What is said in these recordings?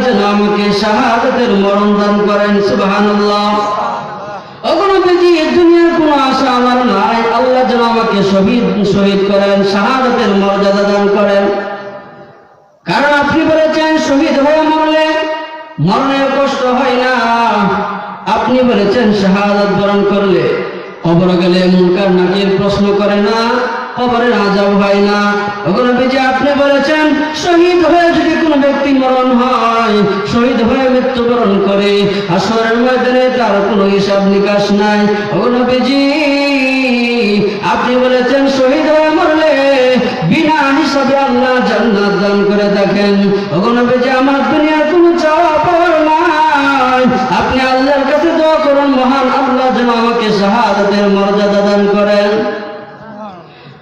যেন আমাকে শাহাদাতের মরণ দান করেন। সুবহানাল্লাহ। ওগো নবীজি, দুনিয়ার কোনো আশা আমার নাই, আল্লাহ যেন আমাকে শহীদ করেন, শাহাদাতের মর্যাদা দান করেন। কারণ আপনি বলেছেন শহীদ হয়ে মরলে মরণের কষ্ট হয় না। আপনি বলেছেন শাহাদাত বরণ করলে কবরে গেলে মুনকার নাকির প্রশ্ন করে না, কবরের আযাব হয় না। ওগো নবীজি, আপনি বলেছেন শহীদ হয়ে যদি কোনো ব্যক্তি মরণ হয়, শহীদ হয়ে মৃত্যুবরণ করে, হাসরের ময়দানে তার কোনো হিসাব নিকাশ নাই। ওগো নবীজি, আপনি বলেছেন শহীদ হয়ে মরলে বিনা হিসাবে আল্লাহ জান্নাত দান করে থাকেন। ওগো নবীজি, আমার দুনিয়ার কোনো চাওয়া পাওয়ার নাই, আপনি আল্লাহর কাছে দোয়া করুন, মহান আল্লাহ যেন আমাকে শাহাদাতের মর্যাদা দান করেন।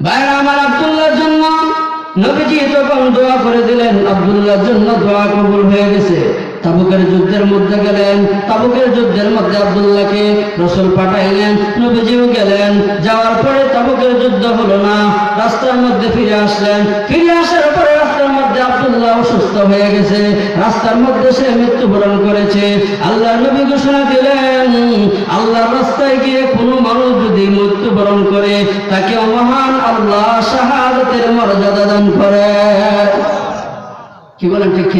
ভাইরা আমার, আব্দুল্লাহর জন্য নবীজি তখন দোয়া করে দিলেন, আব্দুল্লাহর জন্য দোয়া কবুল হয়ে গেছে। তাবুকের যুদ্ধের মধ্যে গেলেন, তাবুকের যুদ্ধের মধ্যে আব্দুল্লাহকে রাসূল পাঠাইলেন, নবীজিও গেলেন। যাওয়ার পরে তাবুকের যুদ্ধ হলো না, রাস্তার মধ্যে ফিরে আসলেন। ফিরে আসার পরে রাস্তার মধ্যে আব্দুল্লাহ অসুস্থ হয়ে গেছে, রাস্তার মধ্যে সে মৃত্যুবরণ করেছে। আল্লাহর নবী ঘোষণা দিলেন, আল্লাহর রাস্তায় গিয়ে কোনো মানুষ যদি মৃত্যুবরণ করে, তাকে মহান আল্লাহ শাহাদাতের মর্যাদা দান করে। কি বলেন ঠিক?